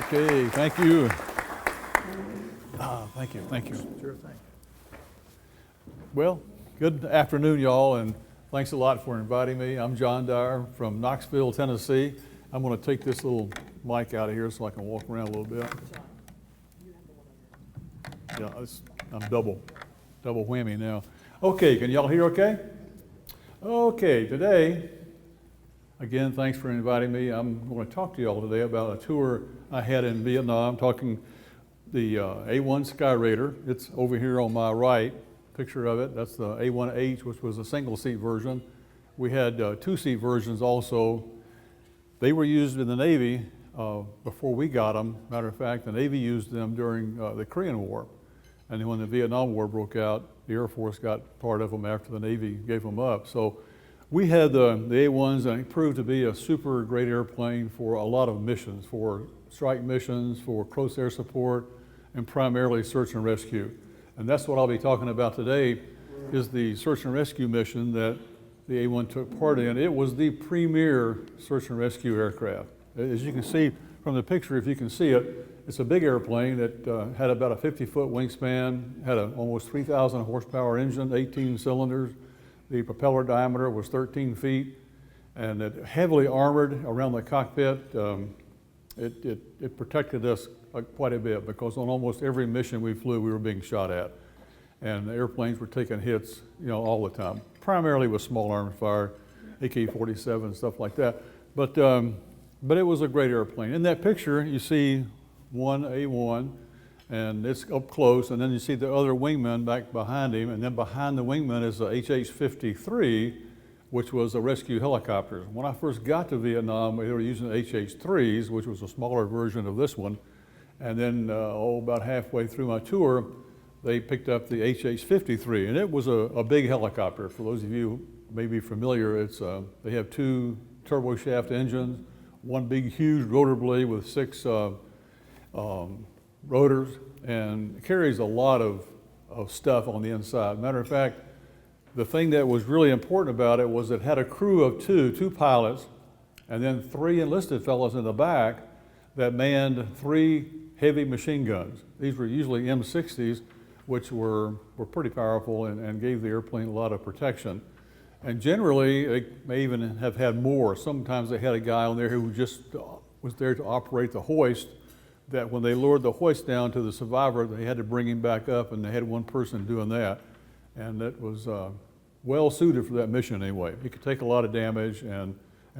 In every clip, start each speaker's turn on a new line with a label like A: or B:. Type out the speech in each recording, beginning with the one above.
A: Okay, thank you. Thank you.
B: Sure thing.
A: Well, good afternoon, y'all, and thanks a lot for inviting me. I'm John Dyer from Knoxville, Tennessee. I'm going to take this little mic out of here so I can walk around a little bit. Yeah, I'm double whammy now. Okay, can y'all hear okay? Okay, today, again, thanks for inviting me. I'm going to talk to y'all today about a tour I had in Vietnam, talking the A1 Sky Raider. It's over here on my right, picture of it. That's the A1H, which was a single seat version. We had two-seat versions also. They were used in the Navy before we got them. Matter of fact, the Navy used them during the Korean War. And then when the Vietnam War broke out, the Air Force got part of them after the Navy gave them up. So we had the A1s, and it proved to be a super great airplane for a lot of missions, for strike missions, for close air support, and primarily search and rescue. And that's what I'll be talking about today, is the search and rescue mission that the A1 took part in. It was the premier search and rescue aircraft. As you can see from the picture, if you can see it, it's a big airplane that had about a 50-foot wingspan, had an almost 3,000 horsepower engine, 18 cylinders. The propeller diameter was 13 feet, and it heavily armored around the cockpit. It protected us quite a bit, because on almost every mission we flew, we were being shot at. And the airplanes were taking hits, all the time, primarily with small arms fire, AK-47, stuff like that. But it was a great airplane. In that picture, you see one A1, and it's up close, and then you see the other wingman back behind him, and then behind the wingman is the HH-53, which was a rescue helicopter. When I first got to Vietnam, they were using the HH-3s, which was a smaller version of this one. And then about halfway through my tour, they picked up the HH-53, and it was a big helicopter. For those of you who may be familiar, they have two turboshaft engines, one big huge rotor blade with 6 rotors, and it carries a lot of stuff on the inside. Matter of fact, the thing that was really important about it was it had a crew of two pilots, and then 3 enlisted fellows in the back that manned 3 heavy machine guns. These were usually M60s, which were pretty powerful and gave the airplane a lot of protection. And generally, they may even have had more. Sometimes they had a guy on there who just was there to operate the hoist, that when they lowered the hoist down to the survivor, they had to bring him back up, and they had one person doing that. And that was well suited for that mission anyway. It could take a lot of damage, and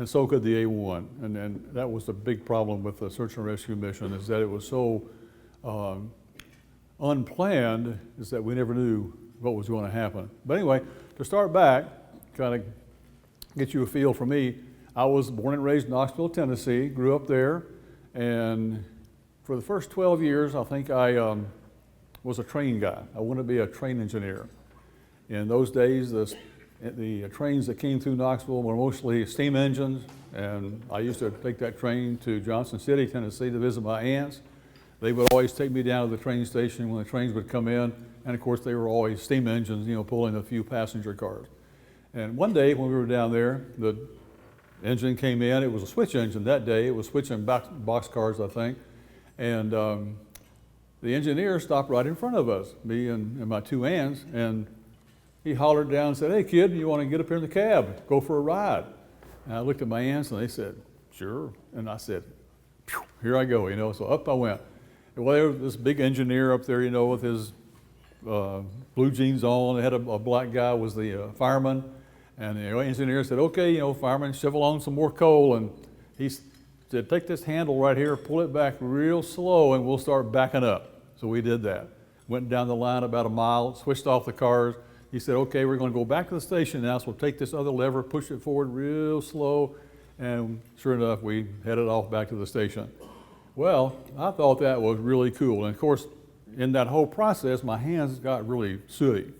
A: so could the A1. And that was the big problem with the search and rescue mission, is that it was so unplanned, is that we never knew what was going to happen. But anyway, to start back, kind of get you a feel for me, I was born and raised in Knoxville, Tennessee, grew up there, and for the first 12 years, I think I was a train guy. I wanted to be a train engineer. In those days, the trains that came through Knoxville were mostly steam engines, and I used to take that train to Johnson City, Tennessee to visit my aunts. They would always take me down to the train station when the trains would come in, and of course they were always steam engines, pulling a few passenger cars. And one day when we were down there, the engine came in. It was a switch engine that day. It was switching box cars, I think. And the engineer stopped right in front of us, me and my 2 aunts, and he hollered down and said, "Hey kid, you want to get up here in the cab, go for a ride?" And I looked at my aunts and they said, "Sure." And I said, "Phew, here I go," so up I went. And well, there was this big engineer up there, with his blue jeans on. They had a black guy was the fireman. And the engineer said, "Okay, fireman, shovel on some more coal." And he said, "Take this handle right here, pull it back real slow, and we'll start backing up." So we did that. Went down the line about a mile, switched off the cars. He said, "Okay, we're going to go back to the station now, so we'll take this other lever, push it forward real slow." And sure enough, we headed off back to the station. Well, I thought that was really cool. And of course, in that whole process, my hands got really sooty.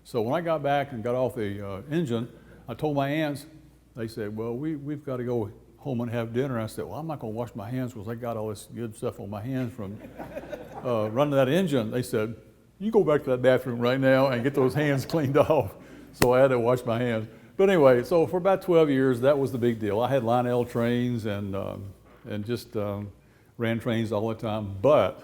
A: So when I got back and got off the engine, I told my aunts. They said, "Well, we've got to go home and have dinner." I said, "Well, I'm not going to wash my hands because I got all this good stuff on my hands from running that engine." They said, "You go back to that bathroom right now and get those hands cleaned off." So I had to wash my hands. But anyway, so for about 12 years, that was the big deal. I had Lionel trains and just ran trains all the time. But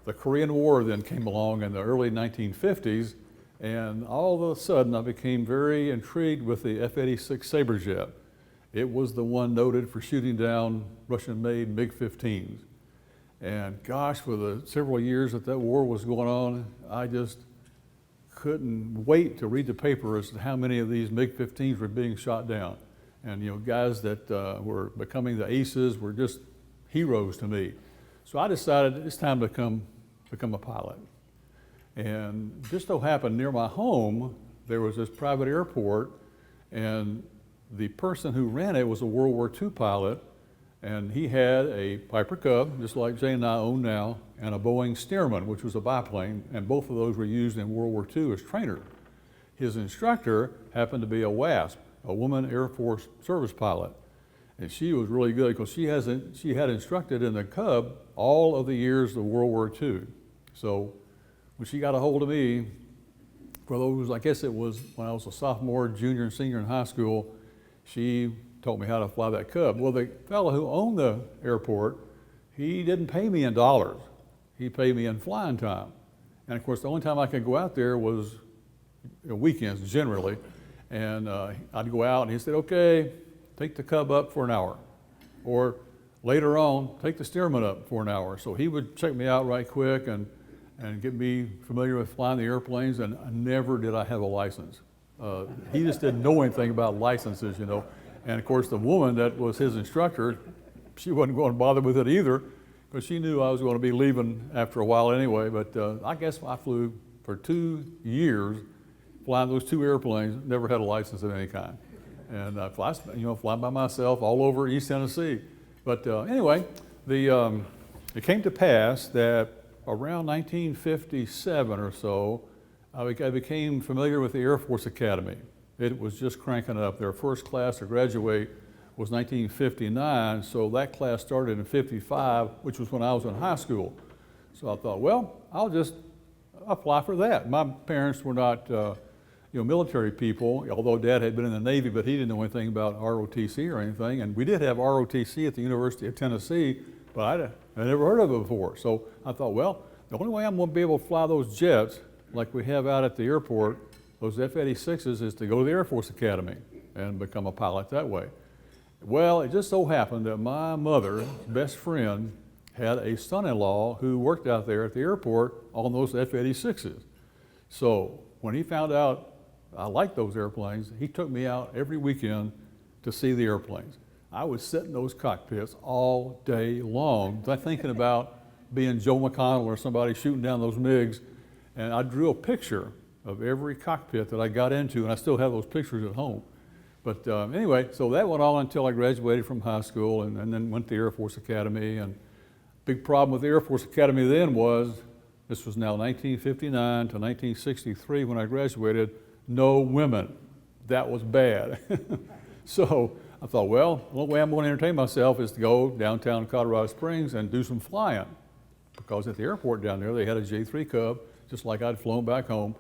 A: the Korean War then came along in the early 1950s, and all of a sudden I became very intrigued with the F-86 Sabre jet. It was the one noted for shooting down Russian-made MiG-15s. And gosh, for the several years that that war was going on, I just couldn't wait to read the paper as to how many of these MiG-15s were being shot down. And you know, guys that were becoming the aces were just heroes to me. So I decided it's time to become a pilot. And just so happened near my home, there was this private airport, and the person who ran it was a World War II pilot, and he had a Piper Cub, just like Jay and I own now, and a Boeing Stearman, which was a biplane, and both of those were used in World War II as trainers. His instructor happened to be a WASP, a woman Air Force service pilot. And she was really good because she had instructed in the Cub all of the years of World War II. So when she got a hold of me, for those, I guess it was when I was a sophomore, junior, and senior in high school, she taught me how to fly that Cub. Well, the fellow who owned the airport, he didn't pay me in dollars. He paid me in flying time. And of course, the only time I could go out there was weekends generally. And I'd go out and he said, okay, take the Cub up for an hour. Or later on, take the Stearman up for an hour. So he would check me out right quick and get me familiar with flying the airplanes, and never did I have a license. He just didn't know anything about licenses, you know. And of course, the woman that was his instructor, she wasn't going to bother with it either, because she knew I was going to be leaving after a while anyway. But I guess I flew for 2 years, flying those two airplanes, never had a license of any kind. And flying by myself all over East Tennessee. But anyway, it came to pass that around 1957 or so, I became familiar with the Air Force Academy. It was just cranking up. Their first class to graduate was 1959, so that class started in 55, which was when I was in high school. So I thought, well, I'll just apply for that. My parents were not military people, although Dad had been in the Navy, but he didn't know anything about ROTC or anything. And we did have ROTC at the University of Tennessee, but I never heard of it before. So I thought, well, the only way I'm going to be able to fly those jets like we have out at the airport, those F-86s, is to go to the Air Force Academy and become a pilot that way. Well, it just so happened that my mother's best friend had a son-in-law who worked out there at the airport on those F-86s. So when he found out I liked those airplanes, he took me out every weekend to see the airplanes. I would sit in those cockpits all day long, thinking about being Joe McConnell or somebody shooting down those MiGs. And I drew a picture of every cockpit that I got into, and I still have those pictures at home. But anyway, so that went on until I graduated from high school and then went to the Air Force Academy. And big problem with the Air Force Academy then was, this was now 1959 to 1963 when I graduated, no women. That was bad. So I thought, well, the only way I'm going to entertain myself is to go downtown Colorado Springs and do some flying. Because at the airport down there, they had a J3 Cub, just like I'd flown back home.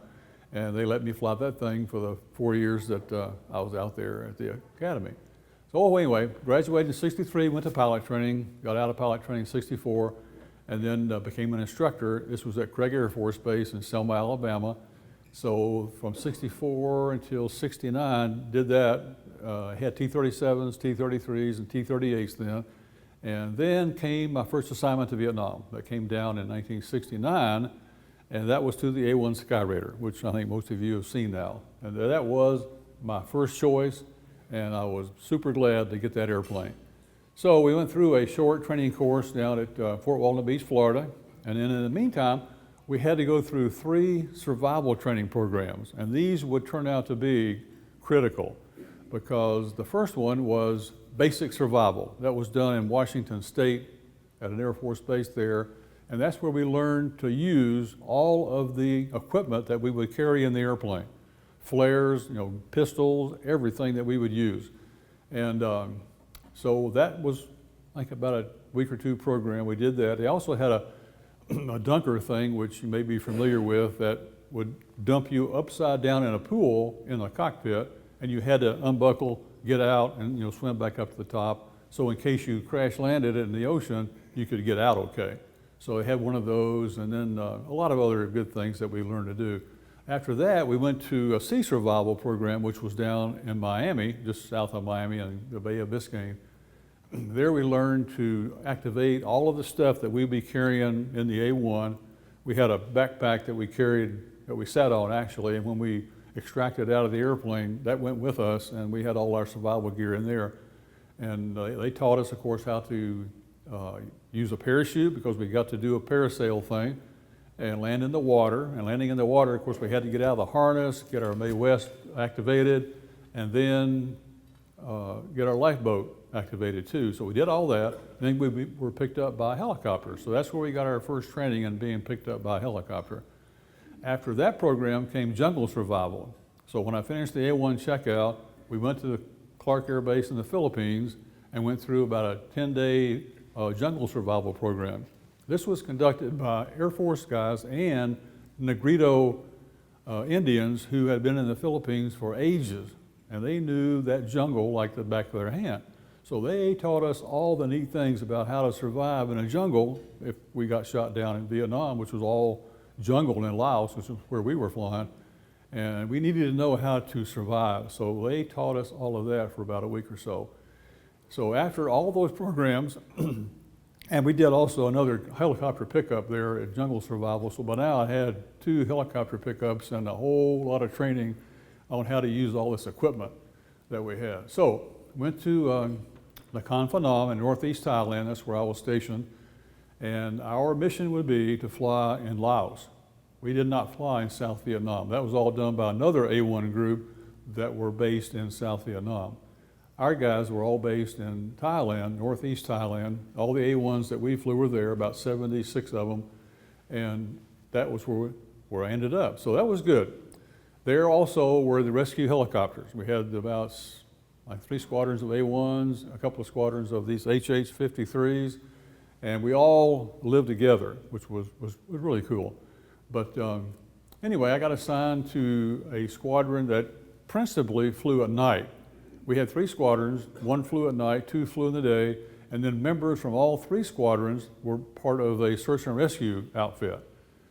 A: And they let me fly that thing for the 4 years that I was out there at the academy. So anyway, graduated in 63, went to pilot training, got out of pilot training in 64, and then became an instructor. This was at Craig Air Force Base in Selma, Alabama. So from 64 until 69, did that. Had T-37s, T-33s, and T-38s then. And then came my first assignment to Vietnam. That came down in 1969, and that was to the A-1 Skyraider, which I think most of you have seen now. And that was my first choice, and I was super glad to get that airplane. So we went through a short training course down at Fort Walton Beach, Florida, and then in the meantime, we had to go through 3 survival training programs, and these would turn out to be critical because the first one was basic survival. That was done in Washington State at an Air Force base there, and that's where we learned to use all of the equipment that we would carry in the airplane. Flares, pistols, everything that we would use. And so that was like about a week or 2 program. We did that. They also had a dunker thing, which you may be familiar with, that would dump you upside down in a pool in the cockpit, and and you had to unbuckle, get out, and swim back up to the top. So in case you crash landed in the ocean, you could get out okay. So I had one of those, and then a lot of other good things that we learned to do. After that, we went to a sea survival program, which was down in Miami, just south of Miami in the Bay of Biscayne. There we learned to activate all of the stuff that we'd be carrying in the A1. We had a backpack that we carried, that we sat on actually, and when we extracted out of the airplane, that went with us, and we had all our survival gear in there. And they taught us, of course, how to use a parachute, because we got to do a parasail thing and land in the water. And landing in the water, of course, we had to get out of the harness, get our Mae West activated, and then get our lifeboat activated too. So we did all that. Then we were picked up by a helicopter. So that's where we got our first training in being picked up by a helicopter. After that program came jungle survival. So when I finished the A1 checkout, we went to the Clark Air Base in the Philippines and went through about a 10-day jungle survival program. This was conducted by Air Force guys and Negrito Indians who had been in the Philippines for ages, and they knew that jungle like the back of their hand. So they taught us all the neat things about how to survive in a jungle if we got shot down in Vietnam, which was all jungle in Laos, which is where we were flying. And we needed to know how to survive. So they taught us all of that for about a week or so. So after all those programs, and we did also another helicopter pickup there at Jungle Survival. So by now I had 2 helicopter pickups and a whole lot of training on how to use all this equipment that we had. So went to Nakhon Phanom in northeast Thailand. That's where I was stationed. And our mission would be to fly in Laos. We did not fly in South Vietnam. That was all done by another A1 group that were based in South Vietnam. Our guys were all based in Thailand, northeast Thailand. All the A1s that we flew were there, about 76 of them, and that was where I ended up. So that was good. There also were the rescue helicopters. We had about like 3 squadrons of A1s, a couple of squadrons of these HH-53s, and we all lived together, which was really cool. But anyway, I got assigned to a squadron that principally flew at night. We had 3 squadrons, 1 flew at night, 2 flew in the day, and then members from all 3 squadrons were part of a search and rescue outfit.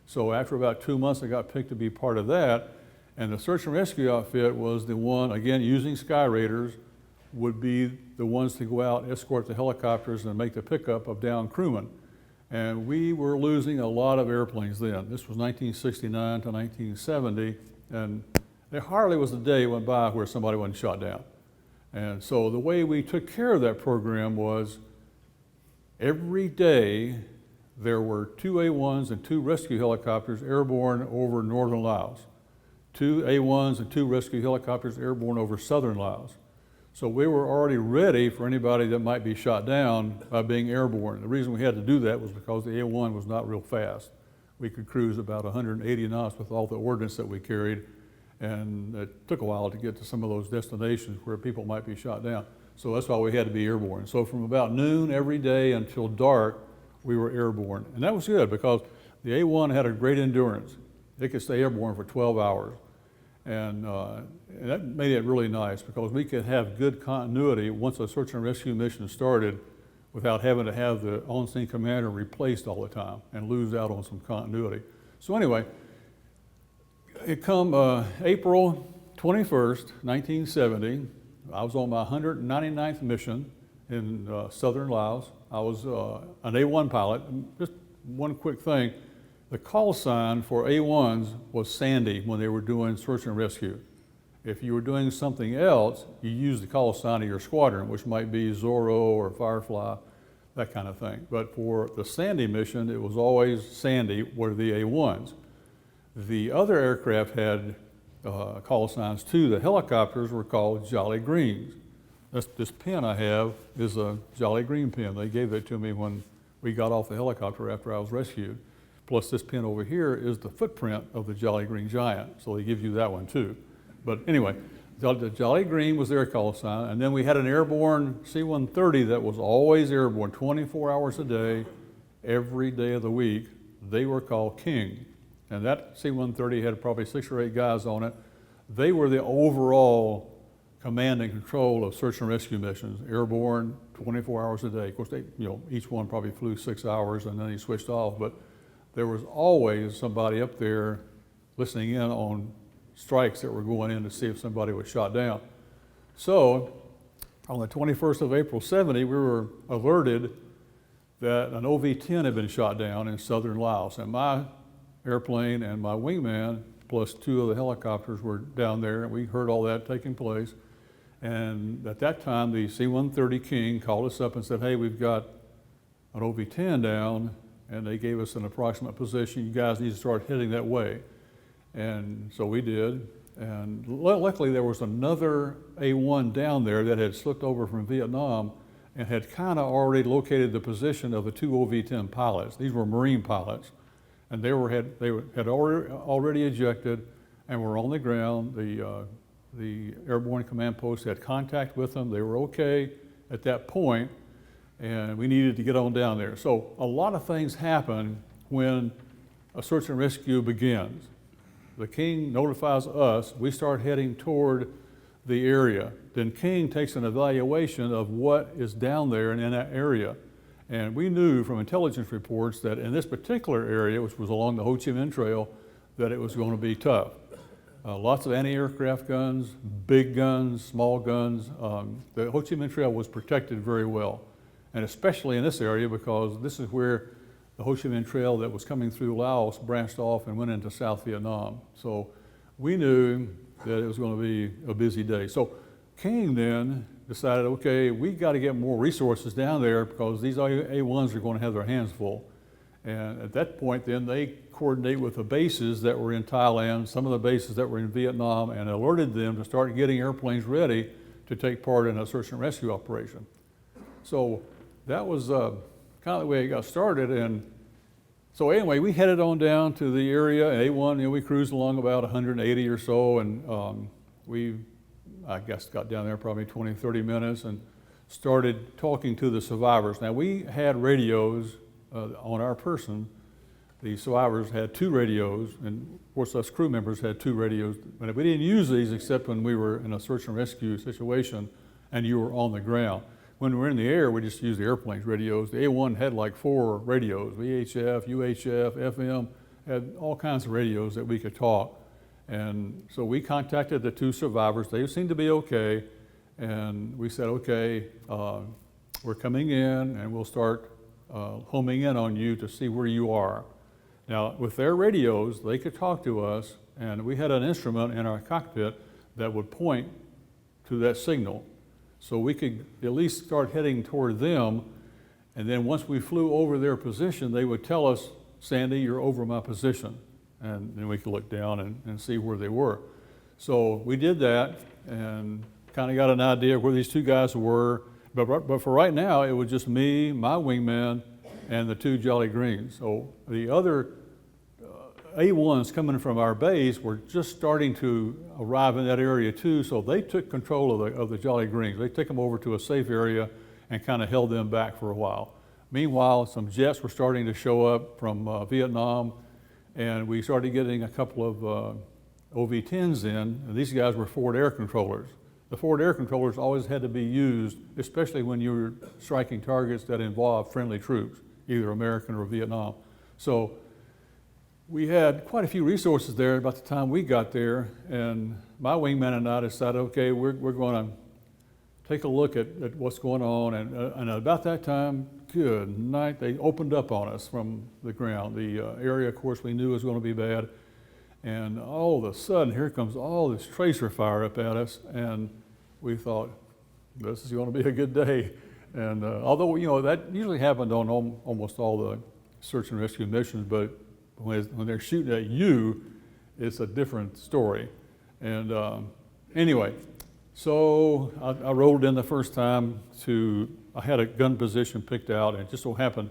A: So after about 2 months, I got picked to be part of that, and the search and rescue outfit was the one, again, using Sky Raiders, would be the ones to go out, escort the helicopters, and make the pickup of downed crewmen. And we were losing a lot of airplanes then. This was 1969 to 1970, and there hardly was a day went by where somebody wasn't shot down. And so the way we took care of that program was every day there were 2 A1s and 2 rescue helicopters airborne over northern Laos, 2 A1s and 2 rescue helicopters airborne over southern Laos. So we were already ready for anybody that might be shot down by being airborne. The reason we had to do that was because the A1 was not real fast. We could cruise about 180 knots with all the ordnance that we carried, and it took a while to get to some of those destinations where people might be shot down. So that's why we had to be airborne. So from about noon every day until dark, we were airborne. And that was good because the A1 had a great endurance. It could stay airborne for 12 hours. And that made it really nice because we could have good continuity once a search and rescue mission started without having to have the on-scene commander replaced all the time and lose out on some continuity. So anyway, it come April 21st, 1970, I was on my 199th mission in southern Laos. I was an A1 pilot. Just one quick thing, the call sign for A1s was Sandy when they were doing search and rescue. If you were doing something else, you used the call sign of your squadron, which might be Zorro or Firefly, that kind of thing. But for the Sandy mission, it was always Sandy were the A1s. The other aircraft had call signs too. The helicopters were called Jolly Greens. This pin I have is a Jolly Green pin. They gave it to me when we got off the helicopter after I was rescued. Plus this pin over here is the footprint of the Jolly Green Giant, so they give you that one too. But anyway, the Jolly Green was their call sign, and then we had an airborne C-130 that was always airborne, 24 hours a day, every day of the week. They were called King, and that C-130 had probably 6 or 8 guys on it. They were the overall command and control of search and rescue missions, airborne, 24 hours a day. Of course, each one probably flew 6 hours and then he switched off, but there was always somebody up there listening in on strikes that were going in to see if somebody was shot down. So on the 21st of April 70, we were alerted that an OV-10 had been shot down in southern Laos, and my airplane and my wingman plus 2 of the helicopters were down there, and we heard all that taking place. And at that time, the C-130 King called us up and said, hey, we've got an OV-10 down, and they gave us an approximate position. You guys need to start heading that way. And so we did. And luckily, there was another A-1 down there that had slipped over from Vietnam and had kind of already located the position of the 2 OV-10 pilots. These were Marine pilots. And they had already ejected and were on the ground. The airborne command post had contact with them. They were okay at that point, and we needed to get on down there. So a lot of things happen when a search and rescue begins. The King notifies us, we start heading toward the area. Then King takes an evaluation of what is down there and in that area. And we knew from intelligence reports that in this particular area, which was along the Ho Chi Minh Trail, that it was going to be tough. Lots of anti-aircraft guns, big guns, small guns. The Ho Chi Minh Trail was protected very well, and especially in this area because this is where the Ho Chi Minh Trail that was coming through Laos branched off and went into South Vietnam. So we knew that it was going to be a busy day. So King then decided, okay, we got to get more resources down there because these A-1s are going to have their hands full. And at that point then they coordinate with the bases that were in Thailand, some of the bases that were in Vietnam, and alerted them to start getting airplanes ready to take part in a search and rescue operation. So that was kind of the way it got started. And so anyway, we headed on down to the area, A1, we cruised along about 180 or so, and I guess got down there probably 20, 30 minutes and started talking to the survivors. Now we had radios on our person. The survivors had 2 radios, and of course us crew members had 2 radios, but we didn't use these except when we were in a search and rescue situation and you were on the ground. When we were in the air, we just used the airplane's radios. The A-1 had like 4 radios, VHF, UHF, FM, had all kinds of radios that we could talk. And so we contacted the 2 survivors. They seemed to be okay. And we said, okay, we're coming in and we'll start homing in on you to see where you are. Now, with their radios, they could talk to us, and we had an instrument in our cockpit that would point to that signal. So we could at least start heading toward them, and then once we flew over their position, they would tell us, Sandy, you're over my position. And then we could look down and see where they were. So we did that and kind of got an idea of where these 2 guys were. But for right now, it was just me, my wingman, and the 2 Jolly Greens. So the other A-1s coming from our base were just starting to arrive in that area too, so they took control of the Jolly Greens. They took them over to a safe area and kind of held them back for a while. Meanwhile, some jets were starting to show up from Vietnam, and we started getting a couple of OV-10s in, and these guys were forward air controllers. The forward air controllers always had to be used, especially when you were striking targets that involved friendly troops, either American or Vietnam. So we had quite a few resources there about the time we got there, and my wingman and I decided, okay, we're going to take a look at what's going on, and about that time, good night, they opened up on us from the ground. The area, of course, we knew was going to be bad, and all of a sudden, here comes all this tracer fire up at us, and we thought, this is going to be a good day. And although, that usually happened on almost all the search and rescue missions, but when they're shooting at you, it's a different story. And anyway, so I rolled in the first time I had a gun position picked out, and it just so happened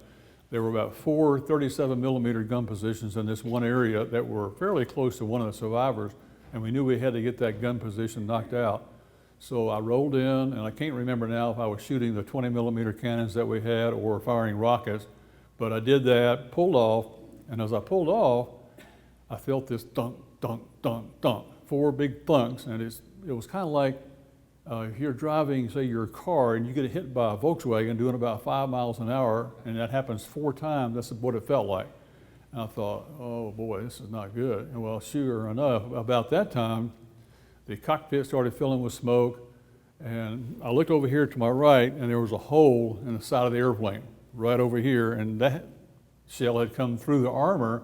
A: there were about 4 37 millimeter gun positions in this one area that were fairly close to one of the survivors, and we knew we had to get that gun position knocked out. So I rolled in, and I can't remember now if I was shooting the 20 millimeter cannons that we had or firing rockets, but I did that, pulled off, and as I pulled off, I felt this thunk, thunk, thunk, thunk, 4 big thunks, and it was kind of like if you're driving, say, your car, and you get hit by a Volkswagen doing about 5 miles an hour, and that happens 4 times, that's what it felt like. And I thought, oh boy, this is not good. And well, sure enough, about that time, the cockpit started filling with smoke, and I looked over here to my right, and there was a hole in the side of the airplane, right over here, and that shell had come through the armor,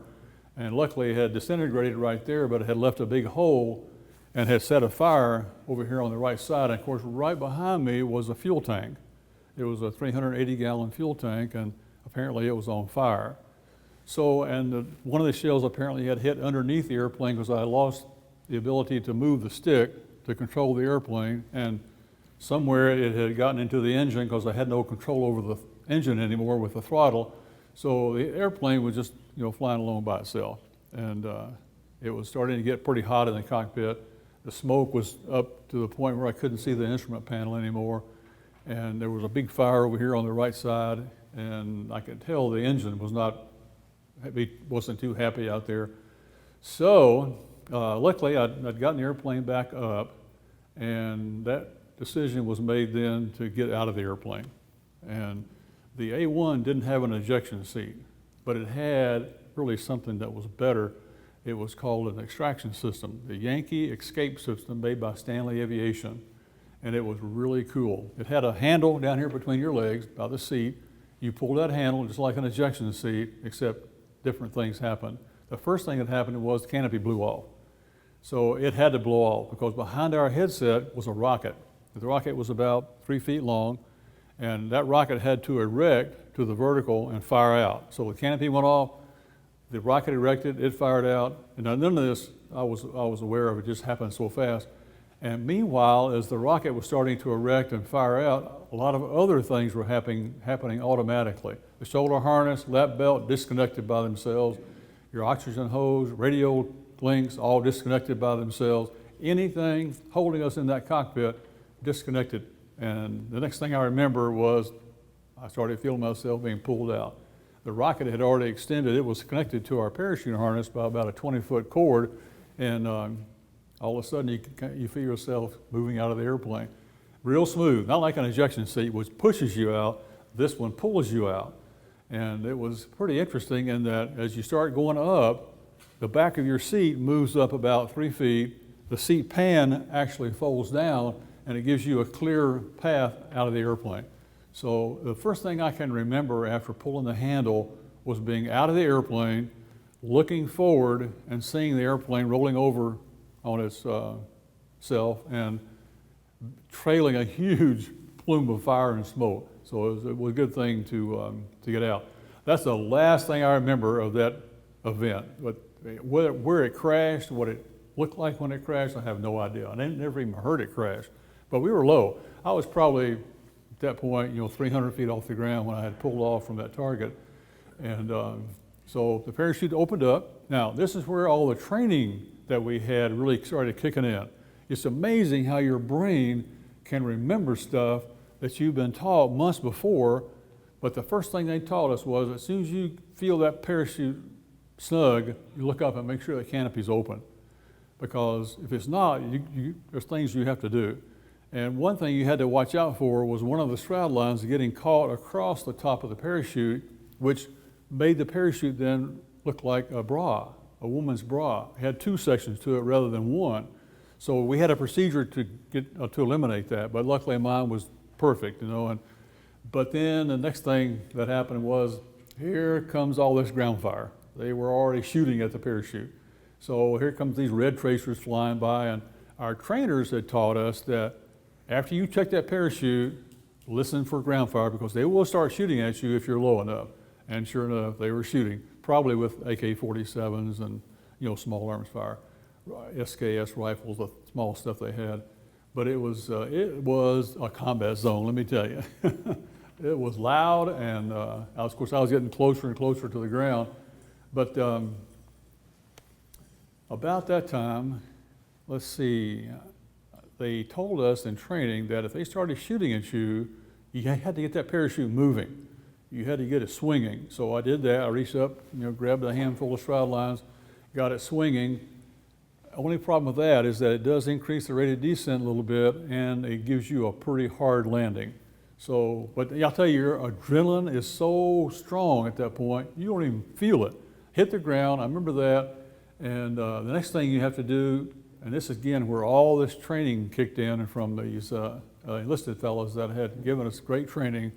A: and luckily it had disintegrated right there, but it had left a big hole and had set a fire over here on the right side. And of course, right behind me was a fuel tank. It was a 380-gallon fuel tank, and apparently it was on fire. So, and one of the shells apparently had hit underneath the airplane because I lost the ability to move the stick to control the airplane, and somewhere it had gotten into the engine because I had no control over the engine anymore with the throttle. So the airplane was just, flying along by itself. And it was starting to get pretty hot in the cockpit. The smoke was up to the point where I couldn't see the instrument panel anymore. And there was a big fire over here on the right side, and I could tell the engine wasn't too happy out there. So luckily I'd gotten the airplane back up, and that decision was made then to get out of the airplane. And the A-1 didn't have an ejection seat, but it had really something that was better. It was called an extraction system, the Yankee Escape System made by Stanley Aviation, and it was really cool. It had a handle down here between your legs by the seat. You pull that handle just like an ejection seat, except different things happened. The first thing that happened was the canopy blew off. So it had to blow off because behind our headset was a rocket. The rocket was about 3 feet long, and that rocket had to erect to the vertical and fire out. So the canopy went off, the rocket erected, it fired out, and none of this I was aware of. It just happened so fast. And meanwhile, as the rocket was starting to erect and fire out, a lot of other things were happening automatically. The shoulder harness, lap belt disconnected by themselves, your oxygen hose, radio links all disconnected by themselves. Anything holding us in that cockpit disconnected. And the next thing I remember was I started feeling myself being pulled out. The rocket had already extended. It was connected to our parachute harness by about a 20-foot cord, and all of a sudden you feel yourself moving out of the airplane. Real smooth, not like an ejection seat which pushes you out. This one pulls you out. And it was pretty interesting in that as you start going up, the back of your seat moves up about 3 feet. The seat pan actually folds down, and it gives you a clear path out of the airplane. So the first thing I can remember after pulling the handle was being out of the airplane, looking forward and seeing the airplane rolling over on its self and trailing a huge plume of fire and smoke. So it was a good thing to get out. That's the last thing I remember of that event. But where it crashed, what it looked like when it crashed, I have no idea. I never even heard it crash. But we were low. I was probably at that point, 300 feet off the ground when I had pulled off from that target. And so the parachute opened up. Now, this is where all the training that we had really started kicking in. It's amazing how your brain can remember stuff that you've been taught months before, but the first thing they taught us was as soon as you feel that parachute snug, you look up and make sure the canopy's open. Because if it's not, there's things you have to do. And one thing you had to watch out for was one of the shroud lines getting caught across the top of the parachute, which made the parachute then look like a bra, a woman's bra. It had 2 sections to it rather than 1. So we had a procedure to eliminate that, but luckily mine was perfect, but then the next thing that happened was, here comes all this ground fire. They were already shooting at the parachute. So here comes these red tracers flying by, and our trainers had taught us that after you check that parachute, listen for ground fire because they will start shooting at you if you're low enough. And sure enough, they were shooting, probably with AK-47s and small arms fire, SKS rifles, the small stuff they had. But it was a combat zone, let me tell you. It was loud, and of course I was getting closer and closer to the ground. But about that time, let's see, they told us in training that if they started shooting at you, you had to get that parachute moving. You had to get it swinging. So I did that. I reached up, grabbed a handful of shroud lines, got it swinging. Only problem with that is that it does increase the rate of descent a little bit, and it gives you a pretty hard landing. So, but I'll tell you, your adrenaline is so strong at that point, you don't even feel it. Hit the ground, I remember that, and the next thing you have to do, and this is again where all this training kicked in from these enlisted fellows that had given us great training,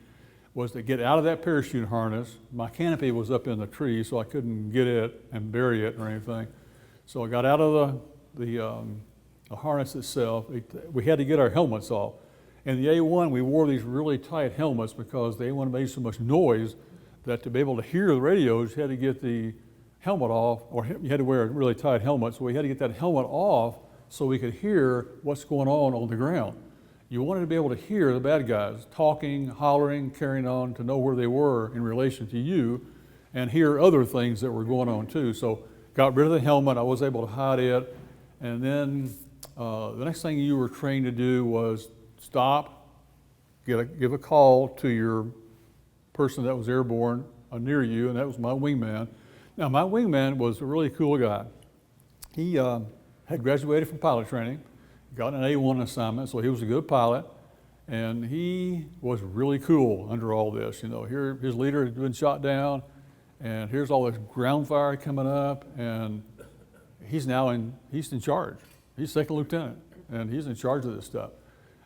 A: was to get out of that parachute harness. My canopy was up in the tree, so I couldn't get it and bury it or anything. So I got out of the harness itself. We had to get our helmets off. In the A1, we wore these really tight helmets because the A1 made so much noise that to be able to hear the radios, you had to get the helmet off, or you had to wear a really tight helmet. So we had to get that helmet off so we could hear what's going on the ground. You wanted to be able to hear the bad guys talking, hollering, carrying on, to know where they were in relation to you, and hear other things that were going on too. So got rid of the helmet, I was able to hide it, and then the next thing you were trained to do was stop, give a call to your person that was airborne near you, and that was my wingman. Now my wingman was a really cool guy. He had graduated from pilot training, got an A1 assignment, so he was a good pilot, and he was really cool under all this. You know, here his leader had been shot down, and here's all this ground fire coming up, and he's in charge. He's second lieutenant, and he's in charge of this stuff.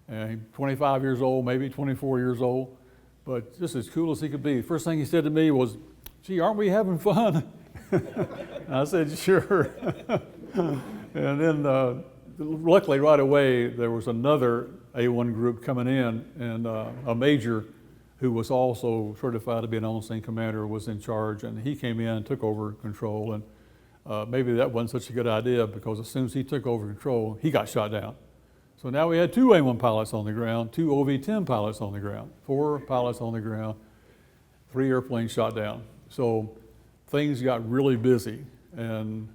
A: And he's 25 years old, maybe 24 years old, but just as cool as he could be. The first thing he said to me was, "Gee, aren't we having fun?" And I said, "Sure." And then luckily right away there was another A1 group coming in, and a major who was also certified to be an on-scene commander was in charge, and he came in and took over control. And maybe that wasn't such a good idea, because as soon as he took over control, he got shot down. So now we had 2 A1 pilots on the ground, 2 OV-10 pilots on the ground, 4 pilots on the ground, 3 airplanes shot down. So things got really busy, and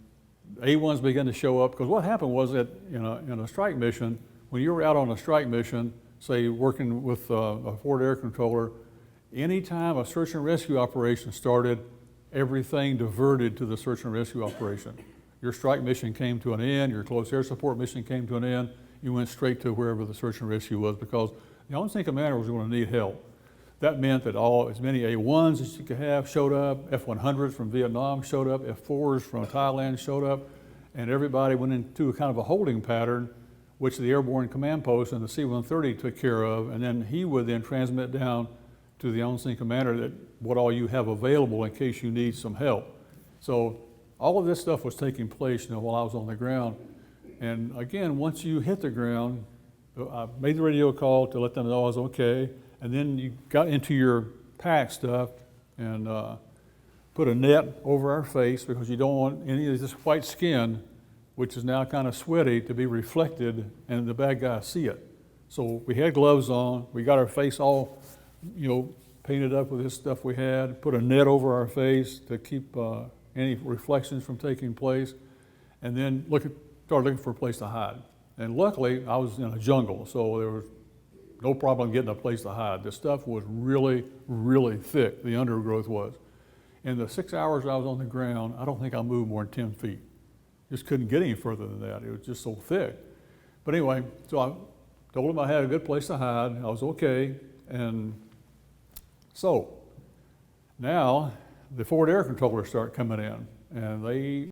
A: A1s began to show up, because what happened was that in a strike mission, when you were out on a strike mission, say working with a forward air controller, anytime a search and rescue operation started, everything diverted to the search and rescue operation. Your strike mission came to an end, your close air support mission came to an end, you went straight to wherever the search and rescue was, because the on-scene commander was going to need help. That meant that as many A1s as you could have showed up, F-100s from Vietnam showed up, F-4s from Thailand showed up, and everybody went into a kind of a holding pattern, which the airborne command post and the C-130 took care of, and then he would then transmit down to the on-scene commander that what all you have available in case you need some help. So all of this stuff was taking place, while I was on the ground. And again, once you hit the ground, I made the radio call to let them know I was okay, and then you got into your pack stuff and put a net over our face, because you don't want any of this white skin, which is now kind of sweaty, to be reflected and the bad guys see it. So we had gloves on, we got our face all, painted up with this stuff we had, put a net over our face to keep any reflections from taking place, and then started looking for a place to hide. And luckily, I was in a jungle, so there was no problem getting a place to hide. The stuff was really, really thick, the undergrowth was. In the 6 hours I was on the ground, I don't think I moved more than 10 feet. Just couldn't get any further than that. It was just so thick. But anyway, so I told them I had a good place to hide. I was okay. And so now the forward air controllers start coming in, and they